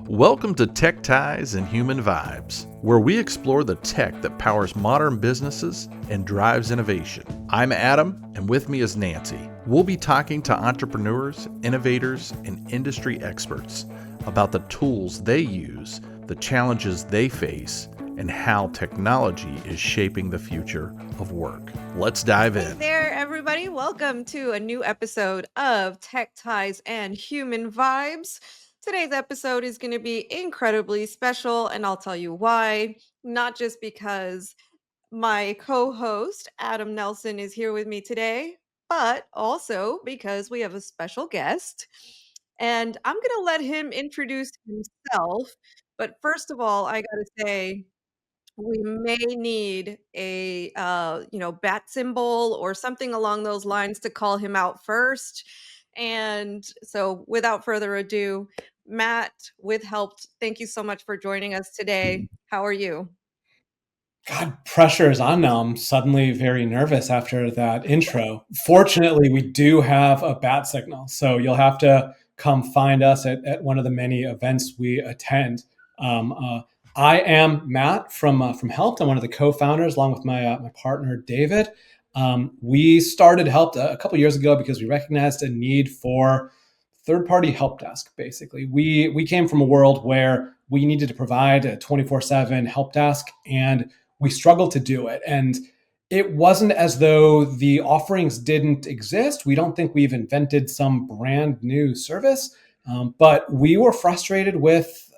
Welcome to Tech Ties and Human Vibes, where we explore the tech that powers modern businesses and drives innovation. I'm Adam, and with me is Nancy. We'll be talking to entrepreneurs, innovators, and industry experts about the tools they use, the challenges they face, and how technology is shaping the future of work. Let's dive in. Hey there, everybody. Welcome to a new episode of Tech Ties and Human Vibes. Today's episode is going to be incredibly special, and I'll tell you why. Not just because my co-host, Adam Nelson, is here with me today, but also because we have a special guest. And I'm going to let him introduce himself. But first of all, I got to say, we may need a bat symbol or something along those lines to call him out first. And so without further ado, Matt with Helpt, thank you so much for joining us today. How are you? God, pressure is on now. I'm suddenly very nervous after that intro. Fortunately, we do have a bat signal, so you'll have to come find us at one of the many events we attend. I am Matt from Helpt. I'm one of the co-founders, along with my partner David. We started Helpt a couple years ago because we recognized a need for third-party help desk. Basically, we came from a world where we needed to provide a 24/7 help desk, and we struggled to do it. And it wasn't as though the offerings didn't exist. We don't think we've invented some brand new service, but we were frustrated with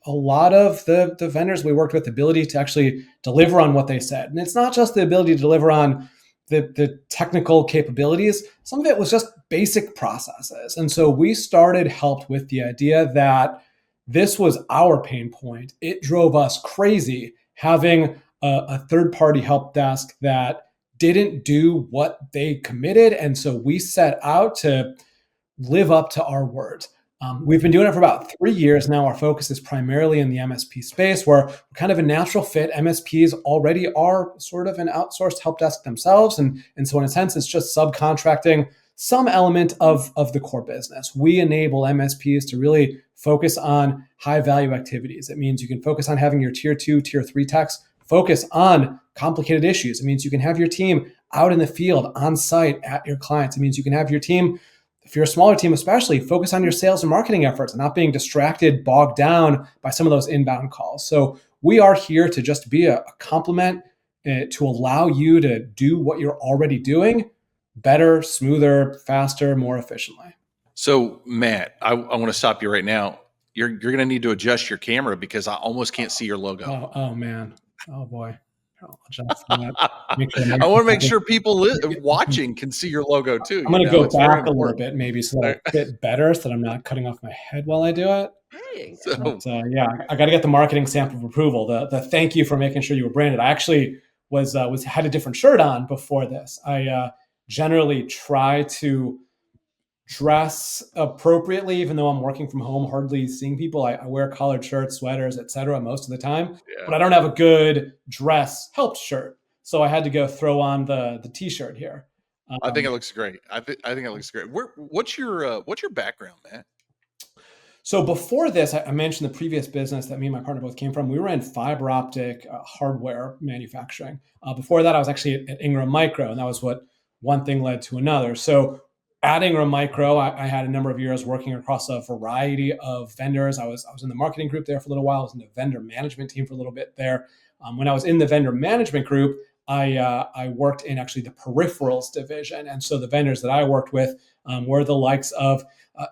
a lot of the vendors we worked with, the ability to actually deliver on what they said. And it's not just the ability to deliver on the technical capabilities. Some of it was just basic processes. And so we started Helpt with the idea that this was our pain point. It drove us crazy having a third-party help desk that didn't do what they committed. And so we set out to live up to our word. We've been doing it for about 3 years now. Our focus is primarily in the MSP space, where we're kind of a natural fit. MSPs already are sort of an outsourced help desk themselves. And so in a sense, it's just subcontracting some element of the core business. We enable MSPs to really focus on high value activities. It means you can focus on having your tier 2, tier 3 techs focus on complicated issues. It means you can have your team out in the field, on site at your clients. It means you can have your team, if you're a smaller team especially, focus on your sales and marketing efforts and not being distracted, bogged down by some of those inbound calls. So we are here to just be a complement to allow you to do what you're already doing better, smoother, faster, more efficiently. So, Matt, I want to stop you right now. You're going to need to adjust your camera because I almost can't see your logo. Oh man. Oh boy. I'll adjust that. I want to make sure people watching can see your logo too. I'm going to go back a little bit, maybe, so that I fit better, so that I'm not cutting off my head while I do it. Hey. But, yeah, I got to get the marketing stamp of approval. The thank you for making sure you were branded. I actually had a different shirt on before this. I generally try to dress appropriately, even though I'm working from home, hardly seeing people. I wear collared shirts, sweaters, etc. most of the time, but I don't have a good dress Helpt shirt. So I had to go throw on the t-shirt here. I think it looks great. I think it looks great. What's your background, Matt? So before this, I mentioned the previous business that me and my partner both came from. We were in fiber optic hardware manufacturing. Before that, I was actually at Ingram Micro, and that was what one thing led to another. So at Ingram Micro, I had a number of years working across a variety of vendors. I was in the marketing group there for a little while. I was in the vendor management team for a little bit there. When I was in the vendor management group, I worked in actually the peripherals division. And so the vendors that I worked with were the likes of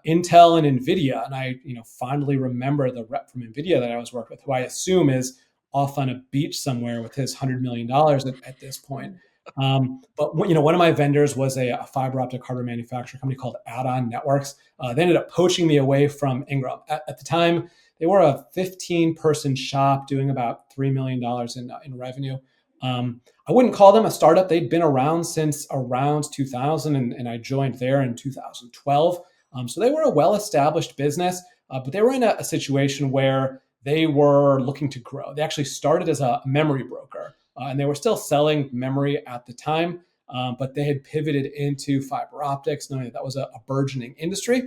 Intel and NVIDIA. And I fondly remember the rep from NVIDIA that I was working with, who I assume is off on a beach somewhere with his $100 million at this point. But one of my vendors was a fiber optic hardware manufacturer company called Add-On Networks. They ended up poaching me away from Ingram. At the time, they were a 15-person shop doing about $3 million in revenue. I wouldn't call them a startup. They'd been around since around 2000, and I joined there in 2012. So they were a well-established business, but they were in a situation where they were looking to grow. They actually started as a memory broker. And they were still selling memory at the time, but they had pivoted into fiber optics, knowing that was a burgeoning industry.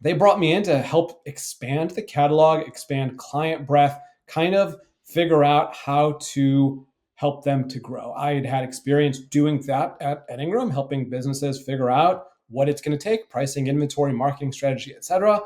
they brought me in to help expand the catalog, expand client breadth, kind of figure out how to help them to grow. I had had experience doing that at Ingram, helping businesses figure out what it's going to take, pricing, inventory, marketing strategy, etc.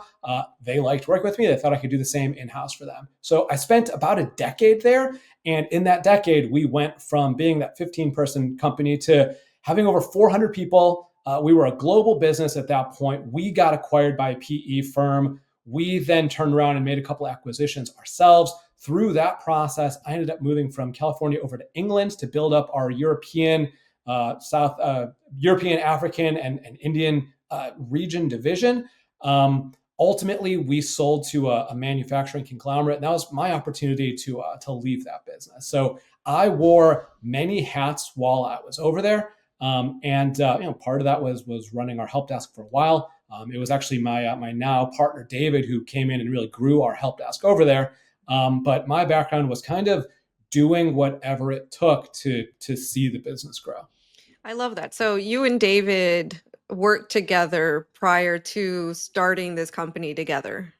They liked working with me. They thought I could do the same in-house for them. So I spent about a decade there. And in that decade, we went from being that 15-person company to having over 400 people. We were a global business at that point. We got acquired by a PE firm. We then turned around and made a couple acquisitions ourselves. Through that process, I ended up moving from California over to England to build up our European, European, African, and Indian region division. Ultimately, we sold to a manufacturing conglomerate, and that was my opportunity to leave that business. So I wore many hats while I was over there. Part of that was running our help desk for a while. It was actually my now partner David who came in and really grew our help desk over there. But my background was kind of doing whatever it took to see the business grow. I love that. So you and David worked together prior to starting this company together.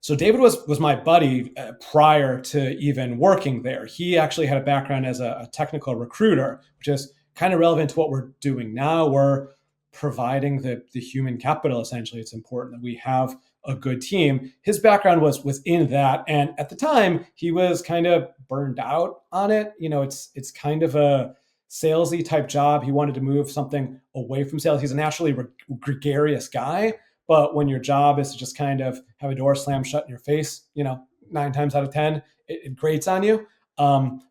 So David was my buddy prior to even working there. He actually had a background as a technical recruiter, which is kind of relevant to what we're doing now. We're providing the human capital. Essentially, it's important that we have a good team. His background was within that, and at the time, he was kind of burned out on it. It's kind of a salesy type job. He wanted to move something away from sales. He's a naturally gregarious guy, but when your job is to just kind of have a door slam shut in your face, 9 times out of 10, it grates on you.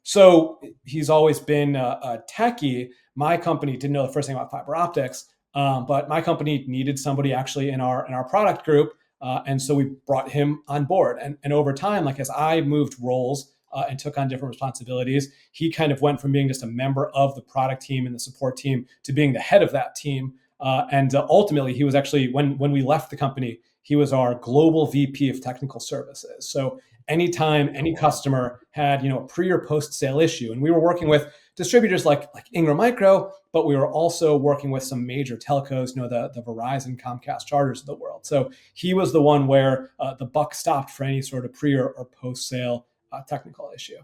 So he's always been a techie. My company didn't know the first thing about fiber optics, but my company needed somebody actually in our product group. And so we brought him on board. And over time, like as I moved roles and took on different responsibilities, he kind of went from being just a member of the product team and the support team to being the head of that team. Ultimately, he was actually, when we left the company, he was our global VP of technical services. So anytime any customer had, a pre or post sale issue, and we were working with distributors like Ingram Micro, but we were also working with some major telcos, the Verizon, Comcast, Charters of the world. So he was the one where the buck stopped for any sort of pre or post sale technical issue.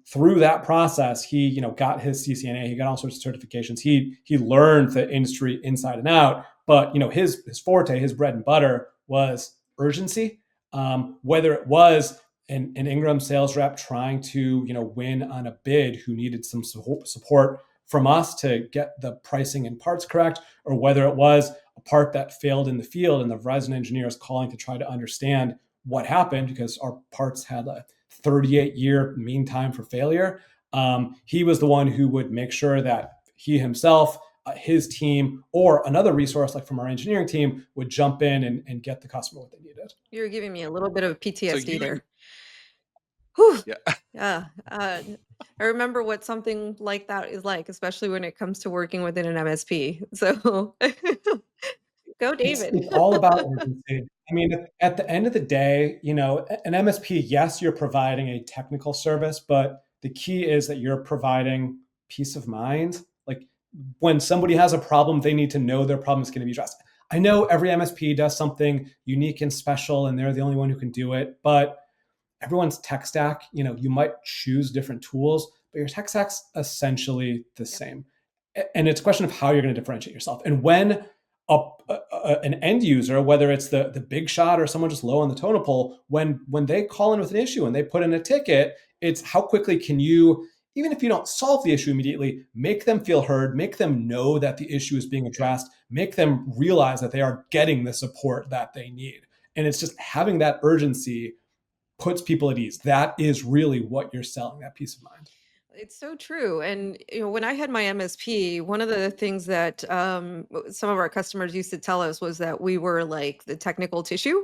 Through that process, he got his CCNA, he got all sorts of certifications. He learned the industry inside and out. But his forte, his bread and butter was urgency. Whether it was an Ingram sales rep trying to win on a bid who needed some support from us to get the pricing and parts correct, or whether it was a part that failed in the field and the Verizon engineers calling to try to understand what happened because our parts had a 38-year mean time for failure. He was the one who would make sure that he himself, his team, or another resource like from our engineering team would jump in and get the customer what they needed. You're giving me a little bit of So PTSD you and there. Whew. yeah. Yeah. I remember what something like that is like, especially when it comes to working within an MSP. So go, David. It's all about urgency. I mean, at the end of the day, an MSP, yes, you're providing a technical service, but the key is that you're providing peace of mind. Like when somebody has a problem, they need to know their problem is going to be addressed. I know every MSP does something unique and special, and they're the only one who can do it, but everyone's tech stack, you might choose different tools, but your tech stack's essentially the same. And it's a question of how you're going to differentiate yourself. And when an end user, whether it's the big shot or someone just low on the totem pole, when they call in with an issue and they put in a ticket, it's how quickly can you, even if you don't solve the issue immediately, make them feel heard, make them know that the issue is being addressed, make them realize that they are getting the support that they need. And it's just having that urgency puts people at ease. That is really what you're selling, that peace of mind. It's so true. And when I had my MSP, one of the things that some of our customers used to tell us was that we were like the technical tissue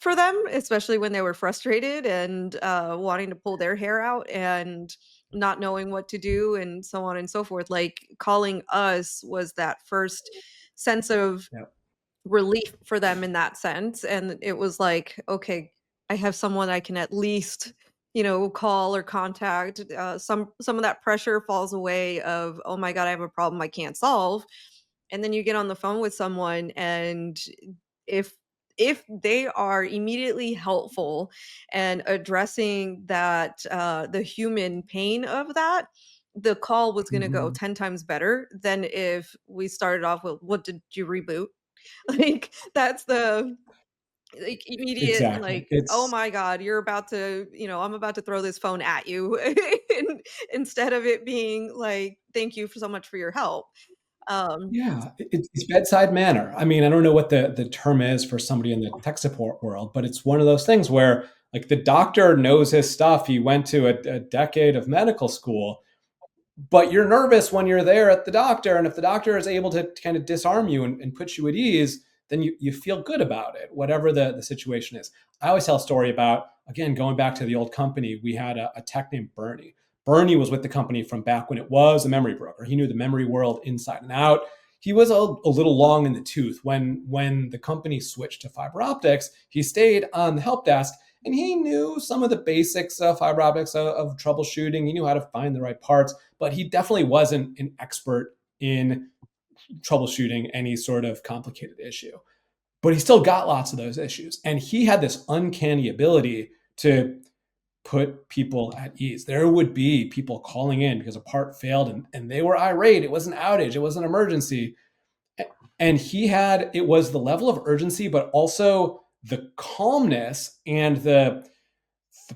for them, especially when they were frustrated and wanting to pull their hair out and not knowing what to do and so on and so forth. Like calling us was that first sense of Yep. relief for them in that sense. And it was like, okay, I have someone I can at least, call or contact. Some of that pressure falls away of, oh my God, I have a problem I can't solve. And then you get on the phone with someone and if they are immediately helpful and addressing that the human pain of that, the call was going to go Mhm. 10 times better than if we started off with, what did you reboot? Like that's the like immediate, Exactly. like, oh It's my god, you're about to, I'm about to throw this phone at you. And instead of it being like, thank you for so much for your help. um Yeah, it's bedside manner. I mean, I don't know what the term is for somebody in the tech support world, but it's one of those things where like the doctor knows his stuff. He went to a decade of medical school, but you're nervous when you're there at the doctor. And if the doctor is able to kind of disarm you and put you at ease, then you feel good about it, whatever the situation is. I always tell a story about, again, going back to the old company, we had a tech named Bernie. Bernie was with the company from back when it was a memory broker. He knew the memory world inside and out. He was a little long in the tooth. When the company switched to fiber optics, he stayed on the help desk and he knew some of the basics of fiber optics, of troubleshooting. He knew how to find the right parts, but he definitely wasn't an expert in troubleshooting any sort of complicated issue. But he still got lots of those issues. And he had this uncanny ability to put people at ease. There would be people calling in because a part failed and they were irate. It was an outage, it was an emergency. And it was the level of urgency, but also the calmness and the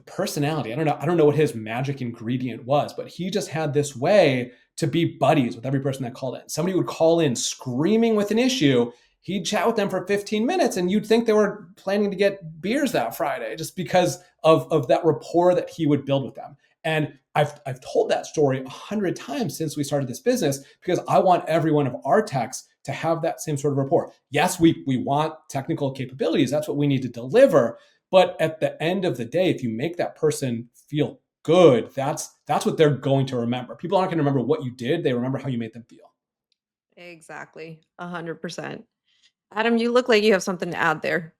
personality. I don't know what his magic ingredient was, but he just had this way to be buddies with every person that called in. Somebody would call in screaming with an issue. He'd chat with them for 15 minutes and you'd think they were planning to get beers that Friday just because of that rapport that he would build with them. And I've told that story 100 times since we started this business because I want every one of our techs to have that same sort of rapport. Yes, we want technical capabilities. That's what we need to deliver. But at the end of the day, if you make that person feel good, that's what they're going to remember. People aren't going to remember what you did; they remember how you made them feel. exactly, 100%. Adam, you look like you have something to add there.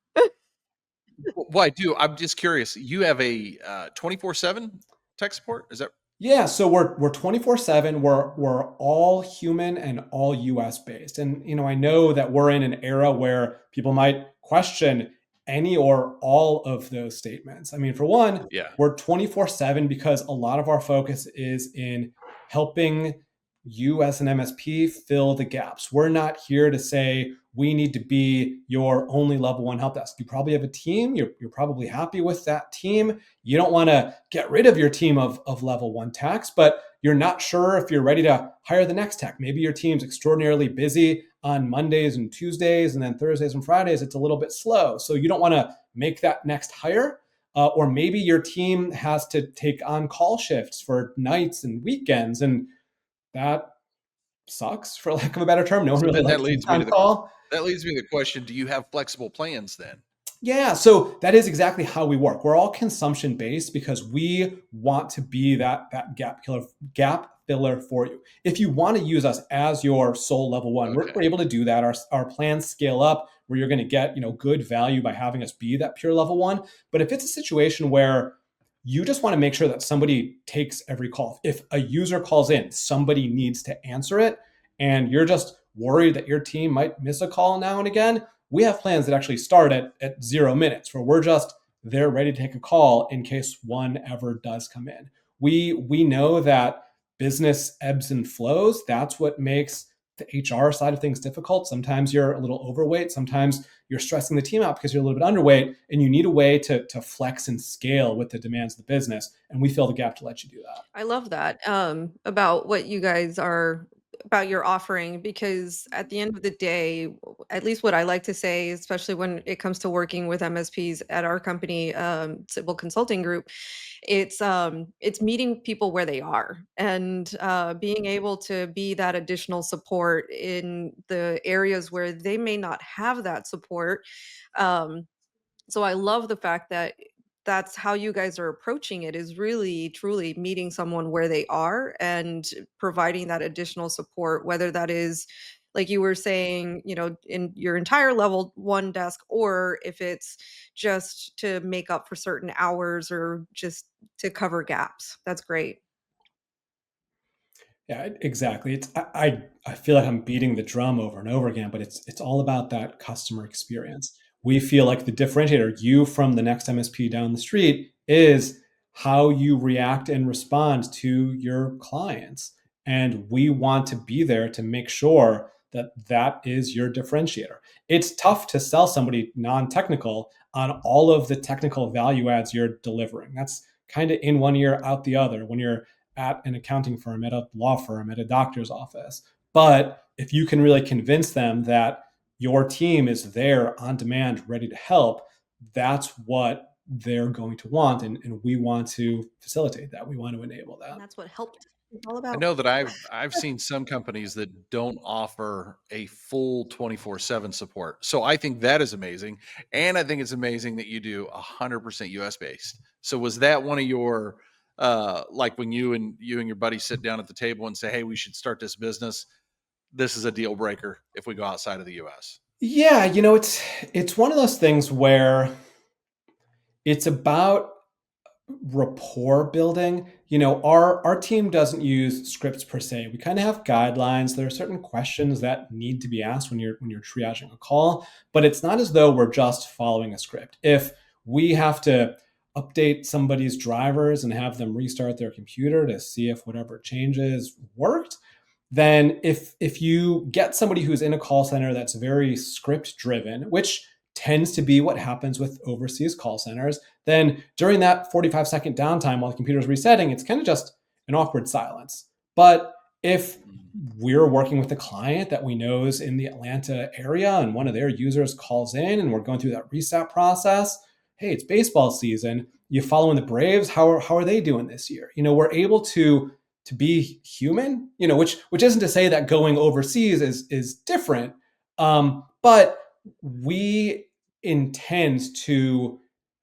Well, I do. I'm just curious. You have a 24/7 tech support? Is that Yeah, so we're 24/7. We're all human and all US based. And I know that we're in an era where people might question any or all of those statements. I mean, for one, yeah. we're 24/7 because a lot of our focus is in helping you as an MSP fill the gaps. We're not here to say we need to be your only level one help desk. You probably have a team. You're probably happy with that team. You don't want to get rid of your team of level one techs, but you're not sure if you're ready to hire the next tech. Maybe your team's extraordinarily busy on Mondays and Tuesdays, and then Thursdays and Fridays, it's a little bit slow. So you don't want to make that next hire. Or maybe your team has to take on call shifts for nights and weekends, and that sucks, for lack of a better term. No one So really then likes to be on call. that leads me to the question, do you have flexible plans then? Yeah, so that is exactly how we work. We're all consumption based because we want to be that gap filler for you. If you want to use us as your sole level one, we're Okay. able to do that. Our plans scale up where you're going to get good value by having us be that pure level one. But if it's a situation where you just want to make sure that somebody takes every call, if a user calls in, somebody needs to answer it, and you're just worried that your team might miss a call now and again, we have plans that actually start at 0 minutes where we're just there ready to take a call in case one ever does come in. We know that business ebbs and flows. That's what makes the HR side of things difficult. Sometimes you're a little overweight. Sometimes you're stressing the team out because you're a little bit underweight, and you need a way to flex and scale with the demands of the business. And we fill the gap to let you do that. I love that, about what you guys are about your offering, because at the end of the day, at least what I like to say, especially when it comes to working with MSPs at our company, Civil Consulting Group, it's meeting people where they are and being able to be that additional support in the areas where they may not have that support. Um, so I love the fact that that's how you guys are approaching it, is really truly meeting someone where they are and providing that additional support, whether that is like you were saying, in your entire level one desk, or if it's just to make up for certain hours or just to cover gaps. That's great. Yeah, exactly. I feel like I'm beating the drum over and over again, but it's all about that customer experience. we feel like the differentiator, you from the next MSP down the street, is how you react and respond to your clients. And we want to be there to make sure that that is your differentiator. It's tough to sell somebody non-technical on all of the technical value adds you're delivering. That's kind of in one ear, out the other when you're at an accounting firm, at a law firm, at a doctor's office. But if you can really convince them that your team is there on demand, ready to help, that's what they're going to want. And we want to facilitate that. We want to enable And that. that's what Helpt is all I about. know that I've seen some companies that don't offer a full 24/7 support. So I think that is amazing. And I think it's amazing that you do 100% US based. So was that one of your like when you and your buddy sit down at the table and say, "Hey, we should start this business. This is a deal breaker if we go outside of the US." Yeah, it's one of those things where it's about rapport building. Our team doesn't use scripts per se. We kind of have guidelines. There are certain questions that need to be asked when you're triaging a call, but it's not as though we're just following a script. If we have to update somebody's drivers and have them restart their computer to see if whatever changes worked, then if you get somebody who's in a call center that's very script driven, which tends to be what happens with overseas call centers, then during that 45-second downtime while the computer is resetting, it's kind of just an awkward silence. But if we're working with a client that we know is in the Atlanta area and one of their users calls in and we're going through that reset process, hey, it's baseball season. You following the Braves? How are they doing this year? We're able to be human, which isn't to say that going overseas is different, but we intend to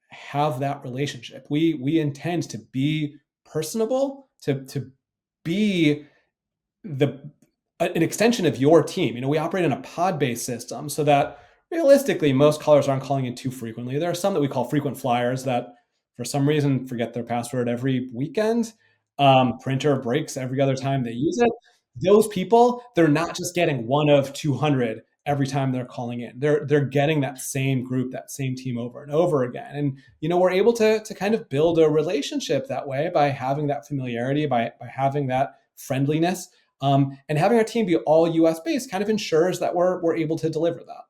have that relationship. We intend to be personable, to be the an extension of your team. We operate in a pod-based system so that realistically, most callers aren't calling in too frequently. There are some that we call frequent flyers that for some reason forget their password every weekend. Printer breaks every other time they use it. Those people, they're not just getting one of 200 every time they're calling in. They're getting that same group, that same team over and over again. And we're able to kind of build a relationship that way by having that familiarity, by having that friendliness. And having our team be all US based kind of ensures that we're able to deliver that.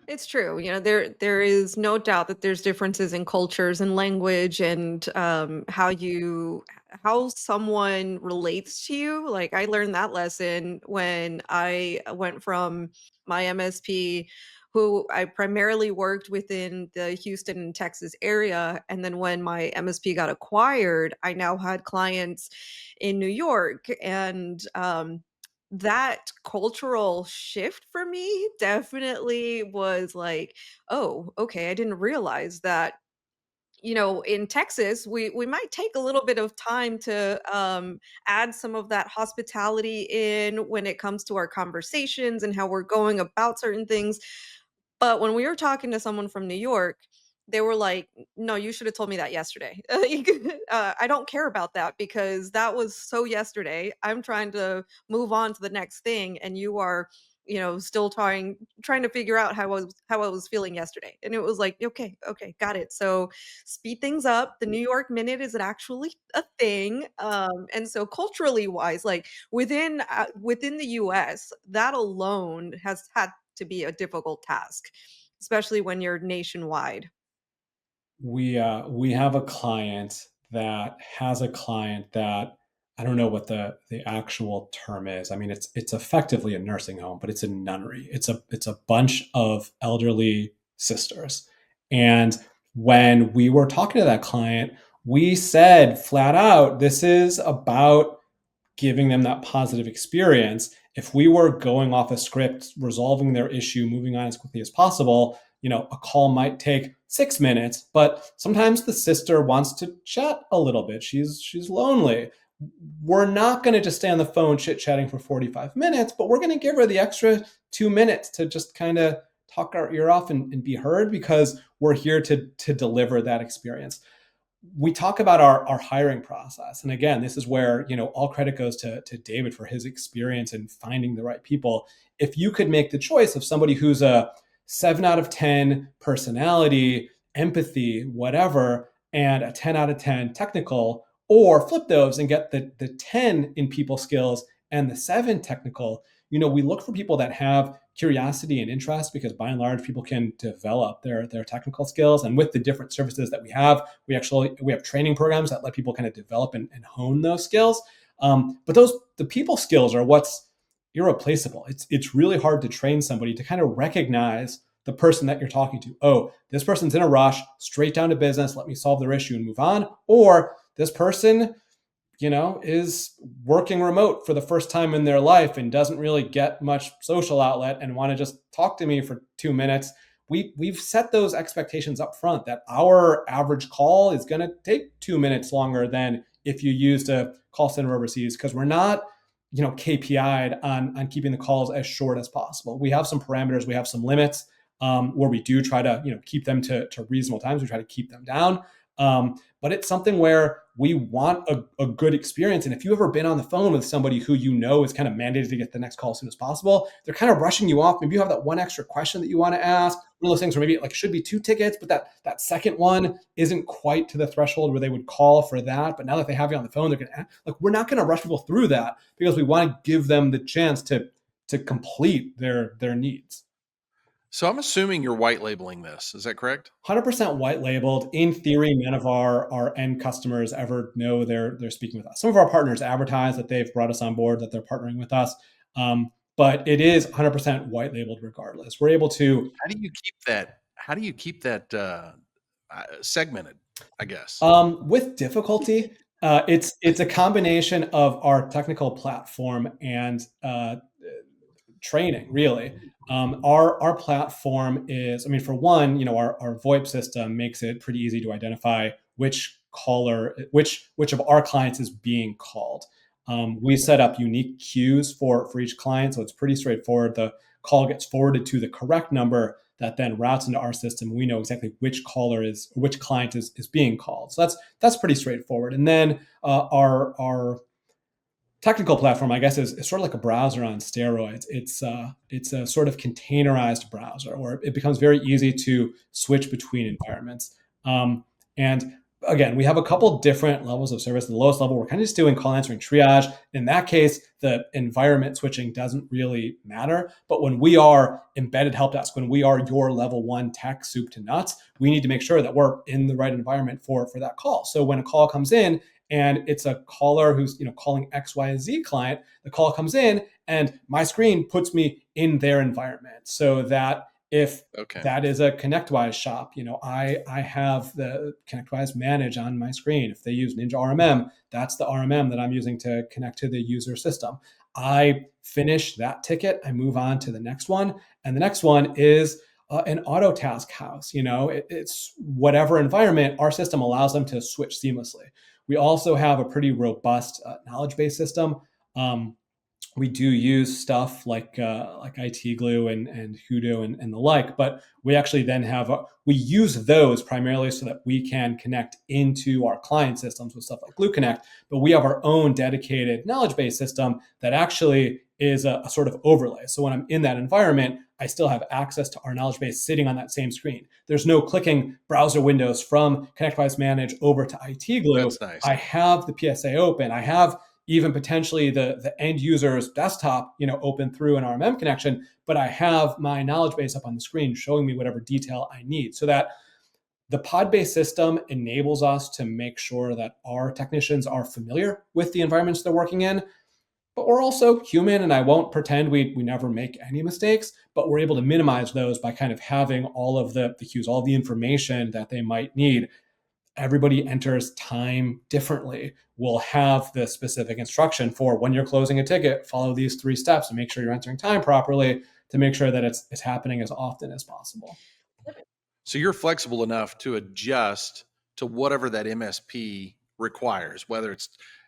It's true. There is no doubt that there's differences in cultures and language and how someone relates to you. Like I learned that lesson when I went from my MSP, who I primarily worked within the Houston and Texas area, and then when my MSP got acquired, I now had clients in New York, and that cultural shift for me definitely was like, "Oh, okay, I didn't realize that, in Texas, we might take a little bit of time to, add some of that hospitality in when it comes to our conversations and how we're going about certain things." But when we were talking to someone from New York, they were like, "No, you should have told me that yesterday." I don't care about that because that was so yesterday. I'm trying to move on to the next thing, and you are, still trying to figure out how I was feeling yesterday. And it was like, okay, okay, got it. So speed things up. The New York minute is actually a thing. And so culturally wise, like within the US, that alone has had to be a difficult task, especially when you're nationwide. We have a client that has a client that I don't know what the actual term is. I mean, it's effectively a nursing home, but it's a nunnery. It's a bunch of elderly sisters. And when we were talking to that client, we said flat out, this is about giving them that positive experience. If we were going off a script, resolving their issue, moving on as quickly as possible, a call might take 6 minutes, but sometimes the sister wants to chat a little bit. She's lonely. We're not going to just stay on the phone chit chatting for 45 minutes, but we're going to give her the extra 2 minutes to just kind of talk our ear off and be heard because we're here to deliver that experience. We talk about our hiring process. And again, this is where, all credit goes to David for his experience in finding the right people. If you could make the choice of somebody who's a 7 out of 10 personality, empathy, whatever, and a 10 out of 10 technical, or flip those and get the 10 in people skills and the 7 technical. We look for people that have curiosity and interest, because by and large people can develop their technical skills. And with the different services that we have training programs that let people kind of develop and hone those skills. But the people skills are what's irreplaceable. It's really hard to train somebody to kind of recognize the person that you're talking to. Oh, this person's in a rush, straight down to business, let me solve their issue and move on. Or this person is working remote for the first time in their life and doesn't really get much social outlet and want to just talk to me for 2 minutes. We've set those expectations up front that our average call is going to take 2 minutes longer than if you used a call center overseas, because we're not KPI'd on keeping the calls as short as possible. We have some parameters, we have some limits, where we do try to keep them to reasonable times. We try to keep them down. But it's something where we want a good experience. And if you've ever been on the phone with somebody who is kind of mandated to get the next call as soon as possible, they're kind of rushing you off. Maybe you have that one extra question that you want to ask. One of those things where maybe it should be 2 tickets, but that second one isn't quite to the threshold where they would call for that. But now that they have you on the phone, they're going to we're not going to rush people through that, because we want to give them the chance to complete their needs. So I'm assuming you're white labeling this. Is that correct? 100% white labeled. In theory, none of our end customers ever know they're speaking with us. Some of our partners advertise that they've brought us on board, that they're partnering with us. But it is 100% white labeled regardless. We're able to. How do you keep that segmented, I guess? With difficulty, it's a combination of our technical platform and training, really. Our platform is, for one, our VoIP system makes it pretty easy to identify which of our clients is being called. We set up unique queues for each client, so it's pretty straightforward. The call gets forwarded to the correct number that then routes into our system. We know exactly which client is being called. So that's pretty straightforward. And then our technical platform, I guess, is sort of like a browser on steroids. It's a sort of containerized browser where it becomes very easy to switch between environments. And again, we have a couple different levels of service. The lowest level, we're kind of just doing call answering triage. In that case, the environment switching doesn't really matter. But when we are embedded help desk, when we are your level 1 tech soup to nuts, we need to make sure that we're in the right environment for that call. So when a call comes in, and it's a caller who's calling XYZ client, the call comes in and my screen puts me in their environment, so that if that is a ConnectWise shop, I have the ConnectWise Manage on my screen. If they use Ninja RMM, that's the RMM that I'm using to connect to the user system. I finish that ticket, I move on to the next one, and the next one is an auto task house. It's whatever environment, our system allows them to switch seamlessly. We also have a pretty robust knowledge base system. We do use stuff like IT Glue and Hoodoo and the like, but we actually then we use those primarily so that we can connect into our client systems with stuff like Glue Connect. But we have our own dedicated knowledge base system that actually is a sort of overlay. So when I'm in that environment, I still have access to our knowledge base sitting on that same screen. There's no clicking browser windows from ConnectWise Manage over to IT Glue. That's nice. I have the PSA open. I have even potentially the end user's desktop, open through an RMM connection, but I have my knowledge base up on the screen showing me whatever detail I need, so that the pod-based system enables us to make sure that our technicians are familiar with the environments they're working in. But we're also human, and I won't pretend we never make any mistakes, but we're able to minimize those by kind of having all of the cues, all the information that they might need. Everybody enters time differently. We'll have the specific instruction for when you're closing a ticket, follow these 3 steps and make sure you're entering time properly to make sure that it's happening as often as possible. So you're flexible enough to adjust to whatever that MSP requires, whether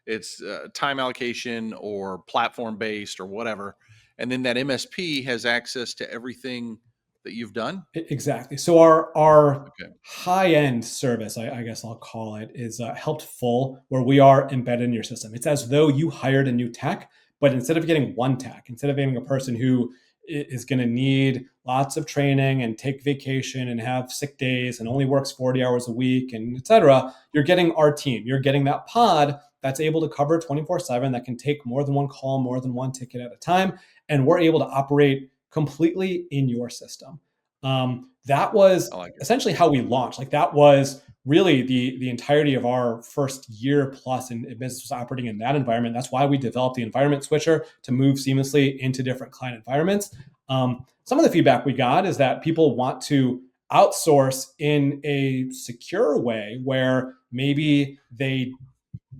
it's time allocation or platform based or whatever. And then that MSP has access to everything that you've done? Exactly. So our high-end service, I guess I'll call it, is Helpt Full, where we are embedded in your system. It's as though you hired a new tech, but instead of getting one tech, instead of getting a person who is going to need lots of training and take vacation and have sick days and only works 40 hours a week and et cetera, you're getting our team. You're getting that pod that's able to cover 24/7, that can take more than one call, more than one ticket at a time. And we're able to operate completely in your system. That was essentially how we launched. Like that was really the entirety of our first year plus in business was operating in that environment. That's why we developed the environment switcher to move seamlessly into different client environments. Some of the feedback we got is that people want to outsource in a secure way where maybe they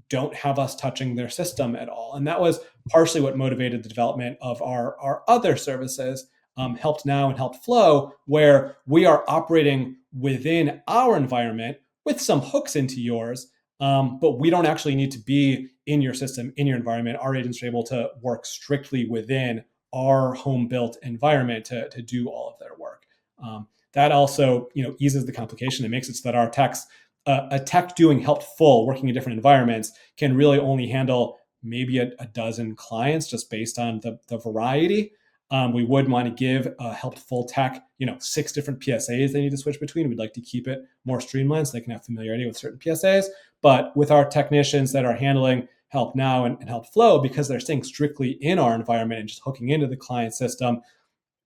don't have us touching their system at all. And that was partially what motivated the development of our other services, Helpt Now and Helpt Flow, where we are operating within our environment with some hooks into yours, but we don't actually need to be in your system, in your environment. Our agents are able to work strictly within our home-built environment to do all of their work. That also, eases the complication. It makes it so that our techs, a tech doing Helpt Full, working in different environments, can really only handle maybe a dozen clients just based on the variety. We would want to give a Helpt Full tech, 6 different PSAs they need to switch between. We'd like to keep it more streamlined so they can have familiarity with certain PSAs. But with our technicians that are handling Helpt Now and Helpt Flow, because they're staying strictly in our environment and just hooking into the client system,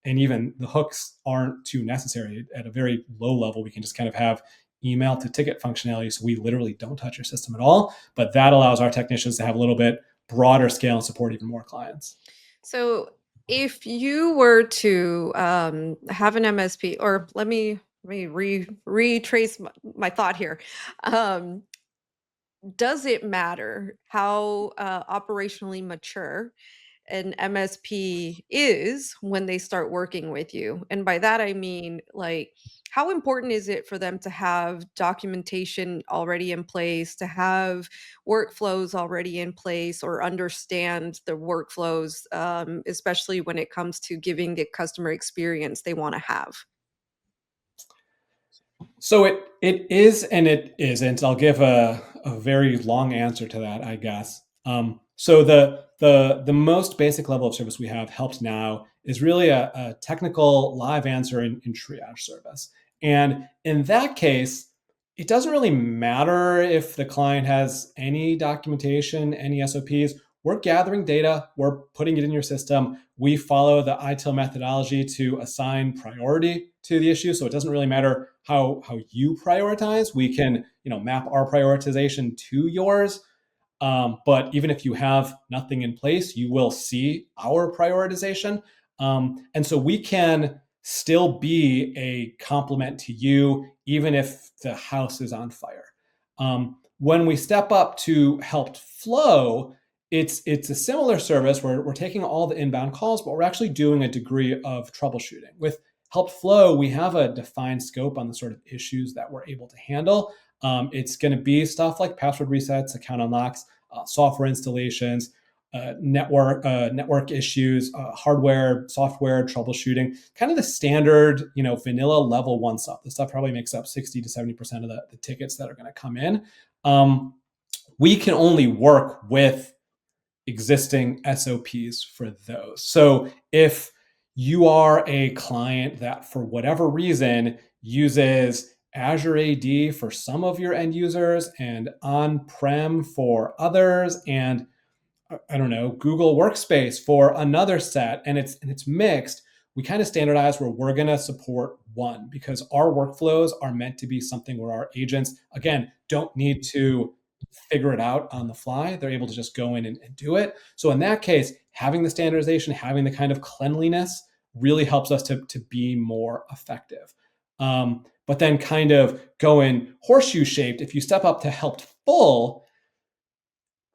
and even the hooks aren't too necessary. At a very low level, we can just kind of have email to ticket functionality. So we literally don't touch your system at all, but that allows our technicians to have a little bit broader scale and support even more clients. So if you were to have an MSP, or let me retrace my thought here. Does it matter how operationally mature an MSP is when they start working with you? And by that, I mean, like, how important is it for them to have documentation already in place, to have workflows already in place, or understand the workflows, especially when it comes to giving the customer experience they want to have? So it is and it isn't. I'll give a very long answer to that, I guess. So the most basic level of service we have, Helpt Now, is really a technical live answer in triage service. And in that case, it doesn't really matter if the client has any documentation, any SOPs. We're gathering data, we're putting it in your system. We follow the ITIL methodology to assign priority to the issue. So it doesn't really matter how you prioritize. We can, map our prioritization to yours. But even if you have nothing in place, you will see our prioritization. And so we can still be a complement to you, even if the house is on fire. When we step up to Helpt Flow, it's a similar service where we're taking all the inbound calls, but we're actually doing a degree of troubleshooting. With Helpt Flow, we have a defined scope on the sort of issues that we're able to handle. It's going to be stuff like password resets, account unlocks, software installations, network issues, hardware, software troubleshooting, kind of the standard, vanilla level 1 stuff. The stuff probably makes up 60 to 70% of the tickets that are going to come in. We can only work with existing SOPs for those. So if you are a client that for whatever reason uses Azure AD for some of your end users and on-prem for others, and I don't know, Google Workspace for another set, and it's mixed, we kind of standardize where we're going to support one, because our workflows are meant to be something where our agents, again, don't need to figure it out on the fly. They're able to just go in and do it. So in that case, having the standardization, having the kind of cleanliness really helps us to be more effective. But then kind of going horseshoe shaped, if you step up to Helpt Full,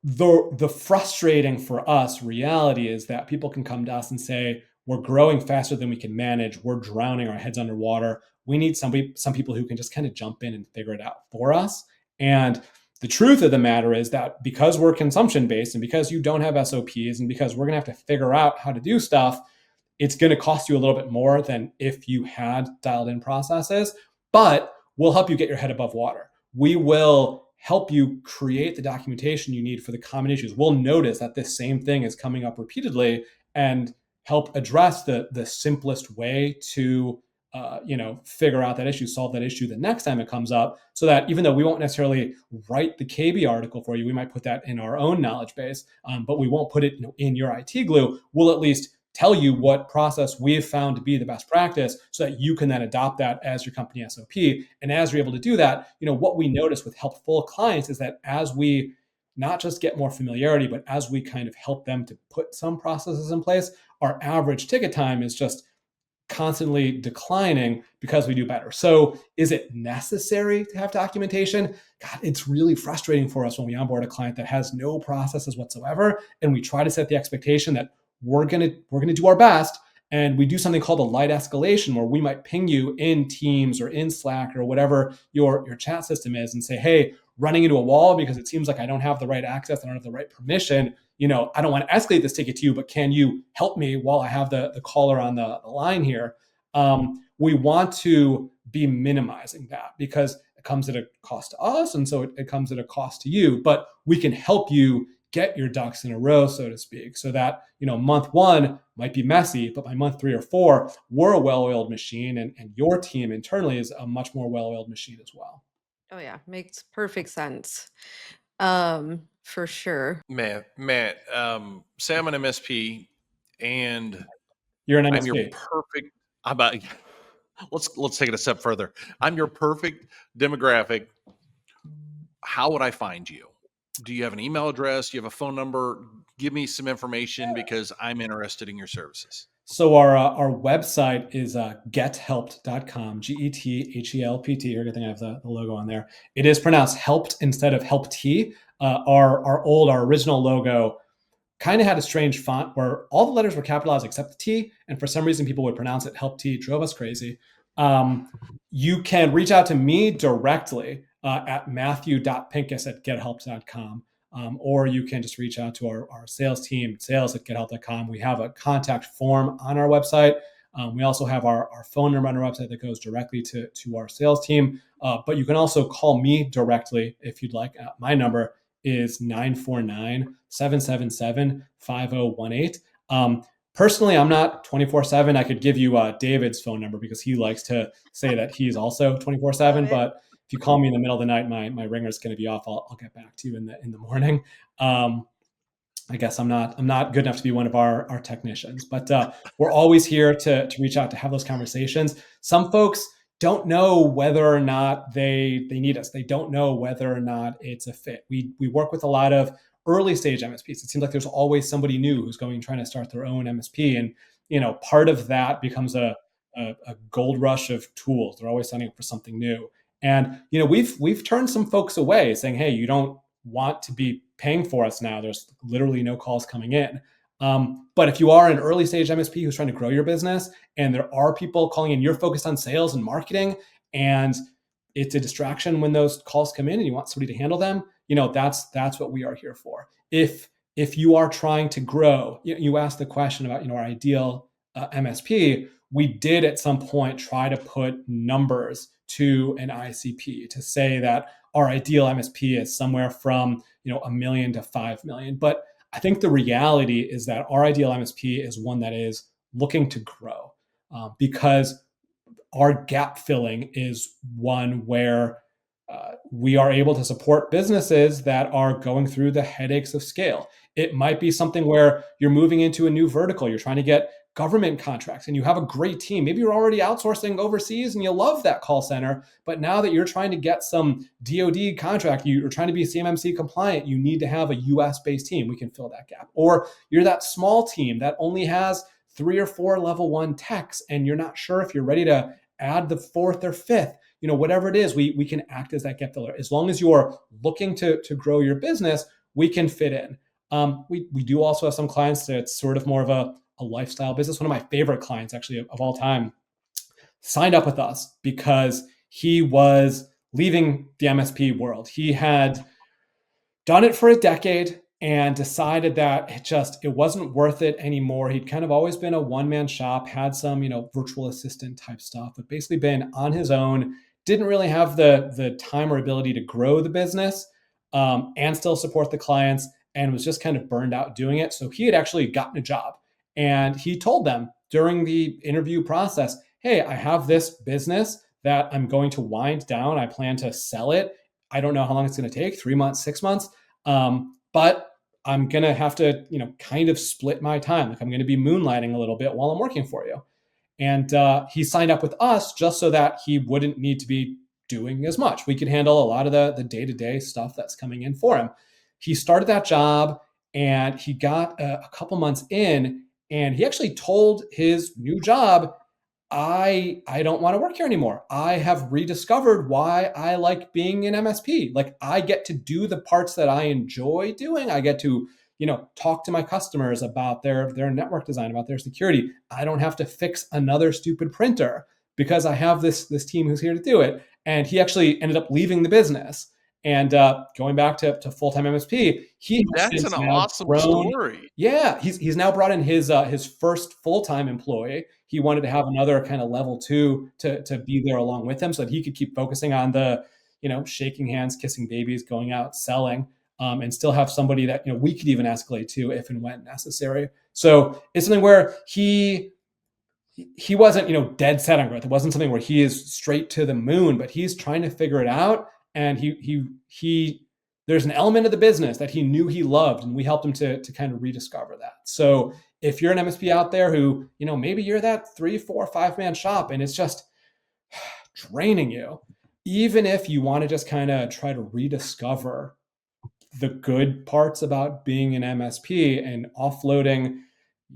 the frustrating for us reality is that people can come to us and say, we're growing faster than we can manage. We're drowning our heads underwater. We need some people who can just kind of jump in and figure it out for us. And the truth of the matter is that because we're consumption based and because you don't have SOPs and because we're going to have to figure out how to do stuff, it's going to cost you a little bit more than if you had dialed in processes, but we'll help you get your head above water. We will help you create the documentation you need for the common issues. We'll notice that this same thing is coming up repeatedly, and help address the simplest way to figure out that issue, solve that issue the next time it comes up, so that even though we won't necessarily write the KB article for you, we might put that in our own knowledge base, but we won't put it in your IT glue. We'll at least tell you what process we've found to be the best practice, so that you can then adopt that as your company SOP. And as you're able to do that, what we notice with helpful clients is that as we not just get more familiarity, but as we kind of help them to put some processes in place, our average ticket time is just constantly declining because we do better. So is it necessary to have documentation? God, it's really frustrating for us when we onboard a client that has no processes whatsoever, and we try to set the expectation that we're gonna do our best, and we do something called a light escalation, where we might ping you in Teams or in Slack or whatever your chat system is, and say, hey, running into a wall because it seems like I don't have the right access, I don't have the right permission. I don't want to escalate this ticket to you, but can you help me while I have the caller on the line here? We want to be minimizing that, because it comes at a cost to us, and so it comes at a cost to you. But we can help you get your ducks in a row, so to speak, so that month one might be messy, but by month 3 or 4, we're a well-oiled machine, and your team internally is a much more well-oiled machine as well. Oh yeah, makes perfect sense. For sure. Matt, say I'm an MSP, and You're an I'm your MSP. perfect. How about let's take it a step further. I'm your perfect demographic. How would I find you? Do you have an email address? Do you have a phone number? Give me some information, because I'm interested in your services. So our website is gethelpt.com, GETHELPT. You're good thing I have the logo on there. It is pronounced Helpt instead of Helpt. Our original logo kind of had a strange font where all the letters were capitalized except the T, and for some reason people would pronounce it Helpt. It drove us crazy. You can reach out to me directly at matthew.pincus@gethelpt.com. Or you can just reach out to our sales team, sales@gethelp.com. We have a contact form on our website. We also have our phone number on our website that goes directly to our sales team. But you can also call me directly if you'd like. My number is 949-777-5018. Personally, I'm not 24/7. I could give you David's phone number, because he likes to say that he's also 24/7. But if you call me in the middle of the night, my ringer's going to be off. I'll get back to you in the morning. I guess I'm not good enough to be one of our technicians, but we're always here to reach out, to have those conversations. Some folks don't know whether or not they need us. They don't know whether or not it's a fit. We work with a lot of early stage MSPs. It seems like there's always somebody new who's trying to start their own MSP, and part of that becomes a gold rush of tools. They're always signing up for something new. And we've turned some folks away, saying, hey, you don't want to be paying for us now. There's literally no calls coming in. But if you are an early stage MSP who's trying to grow your business, and there are people calling in, you're focused on sales and marketing, and it's a distraction when those calls come in and you want somebody to handle them, that's what we are here for. If you are trying to grow, you asked the question about our ideal MSP. We did at some point try to put numbers to an ICP to say that our ideal MSP is somewhere from $1 million to $5 million. But I think the reality is that our ideal MSP is one that is looking to grow, because our gap filling is one where we are able to support businesses that are going through the headaches of scale. It might be something where you're moving into a new vertical, you're trying to get government contracts, and you have a great team. Maybe you're already outsourcing overseas and you love that call center, but now that you're trying to get some DoD contract, you're trying to be CMMC compliant, you need to have a US-based team. We can fill that gap. Or you're that small team that only has 3 or 4 level 1 techs, and you're not sure if you're ready to add the 4th or 5th. Whatever it is, we can act as that gap filler. As long as you're looking to grow your business, we can fit in. We do also have some clients that's sort of more of a lifestyle business. One of my favorite clients, actually, of all time, signed up with us because he was leaving the MSP world. He had done it for a decade and decided that it wasn't worth it anymore. He'd kind of always been a one-man shop, had some, virtual assistant type stuff, but basically been on his own, didn't really have the time or ability to grow the business and still support the clients, and was just kind of burned out doing it. So he had actually gotten a job, And he told them during the interview process, hey, I have this business that I'm going to wind down. I plan to sell it. I don't know how long it's going to take, 3 months, 6 months. But I'm going to have to, kind of split my time. Like I'm going to be moonlighting a little bit while I'm working for you. And he signed up with us just so that he wouldn't need to be doing as much. We could handle a lot of the day-to-day stuff that's coming in for him. He started that job and he got a couple months in, and he actually told his new job, I don't want to work here anymore. I have rediscovered why I like being an MSP. Like I get to do the parts that I enjoy doing. I get to, talk to my customers about their network design, about their security. I don't have to fix another stupid printer because I have this team who's here to do it. And he actually ended up leaving the business and going back to full-time MSP. He has That's since an now awesome grown. story. Yeah, he's now brought in his first full-time employee. He wanted to have another kind of level 2 to be there along with him so that he could keep focusing on the, shaking hands, kissing babies, going out, selling, and still have somebody that, we could even escalate to if and when necessary. So it's something where he wasn't, dead set on growth. It wasn't something where he is straight to the moon, but he's trying to figure it out. And he there's an element of the business that he knew he loved, and we helped him to kind of rediscover that. So if you're an MSP out there who, maybe you're that 3, 4, 5-man shop and it's just draining you, even if you want to just kind of try to rediscover the good parts about being an MSP and offloading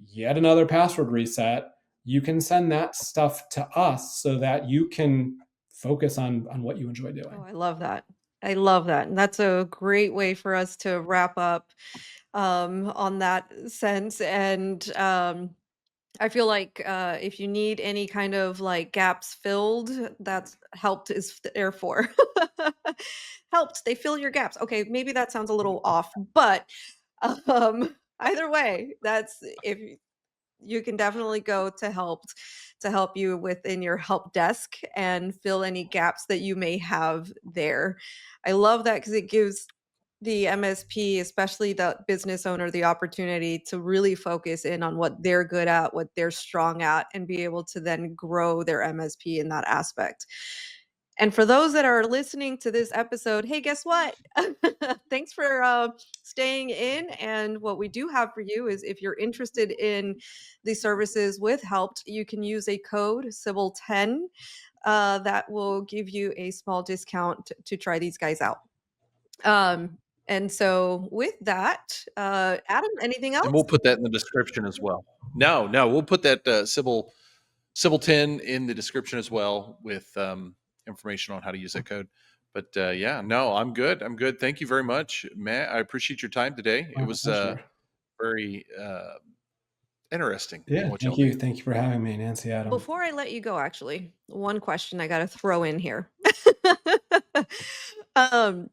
yet another password reset, you can send that stuff to us so that you can focus on what you enjoy doing. Oh, I love that. I love that. And that's a great way for us to wrap up on that sense. And I feel like if you need any kind of like gaps filled, that's Helpt is there for. Helped, they fill your gaps. Okay, maybe that sounds a little off, but either way, that's if you can definitely go to Helpt to help you within your help desk and fill any gaps that you may have there. I love that because it gives the MSP, especially the business owner, the opportunity to really focus in on what they're good at, what they're strong at, and be able to then grow their MSP in that aspect. And for those that are listening to this episode, hey, guess what? Thanks for staying in. And what we do have for you is if you're interested in the services with Helped, you can use a code Sybil10 that will give you a small discount to try these guys out. And so with that, Adam, anything And we'll else? put that in the description as well. No, we'll put that Sybil 10 in the description as well with information on how to use that code. But yeah, no, I'm good. Thank you very much, Matt. I appreciate your time today. It was Pleasure. very interesting. Yeah, What thank y'all you. do. Thank you for having me, Nancy, Adam. Before I let you go, actually, one question I got to throw in here. um,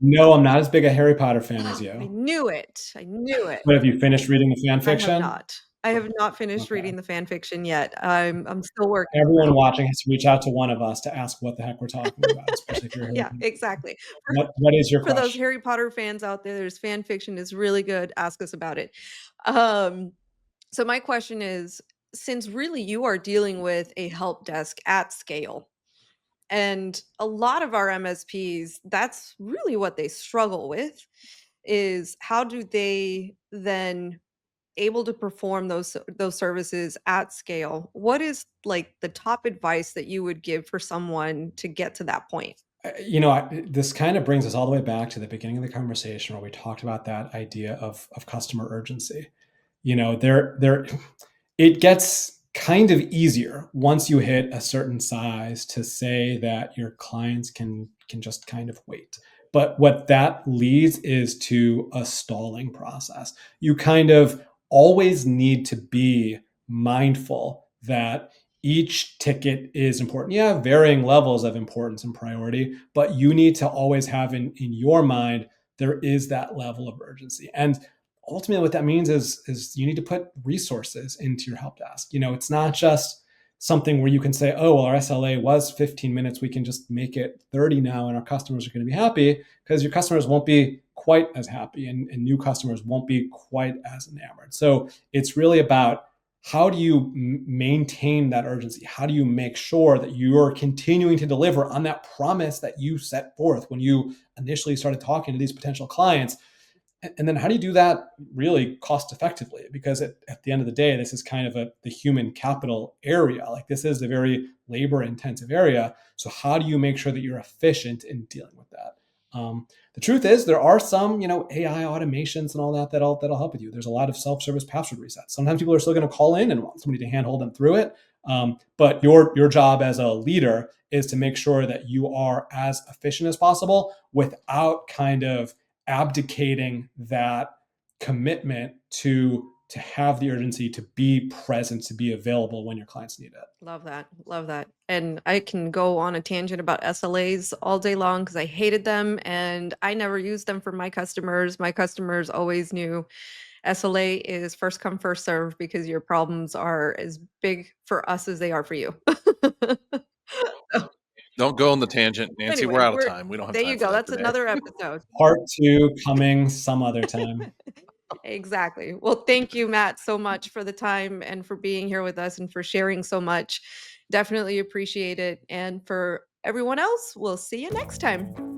No, I'm not as big a Harry Potter fan as I you. knew it. I knew it. But have you finished reading the fan I have fiction? not. I have not finished Okay. reading the fan fiction yet. I'm still working on Everyone that. watching has to reach out to one of us to ask what the heck we're talking about, especially if you're a Harry Yeah, Potter. exactly. What is your For those question? Harry Potter fans out there, there's fan fiction is really good. Ask us about it. Um, so my question is, since really you are dealing with a help desk at scale, and a lot of our MSPs, that's really what they struggle with, is how do they then able to perform those services at scale? What is like the top advice that you would give for someone to get to that point? This kind of brings us all the way back to the beginning of the conversation where we talked about that idea of customer urgency. There it gets kind of easier once you hit a certain size to say that your clients can just kind of wait. But what that leads is to a stalling process. You kind of always need to be mindful that each ticket is important. Yeah, varying levels of importance and priority, but you need to always have in your mind, there is that level of urgency. And ultimately what that means is you need to put resources into your help desk. It's not just something where you can say, oh, well, our SLA was 15 minutes. We can just make it 30 now and our customers are going to be happy, because your customers won't be quite as happy, and new customers won't be quite as enamored. So it's really about how do you maintain that urgency? How do you make sure that you're continuing to deliver on that promise that you set forth when you initially started talking to these potential clients? And then how do you do that really cost effectively? Because at the end of the day, this is kind of the human capital area. Like, this is a very labor intensive area. So how do you make sure that you're efficient in dealing with that? The truth is, there are some, AI automations and all that'll help with you. There's a lot of self-service password resets. Sometimes people are still going to call in and want somebody to handhold them through it. But your job as a leader is to make sure that you are as efficient as possible without kind of abdicating that commitment to have the urgency to be present, to be available when your clients need it. Love that. Love that. And I can go on a tangent about SLAs all day long because I hated them and I never used them for my customers. My customers always knew SLA is first come, first serve because your problems are as big for us as they are for you. So, Don't go on the tangent, Nancy. anyway, We're out of time. We don't have there time you for go. that That's today. another episode. Part 2 coming some other time. Exactly. Well, thank you, Matt, so much for the time and for being here with us and for sharing so much. Definitely appreciate it. And for everyone else, we'll see you next time.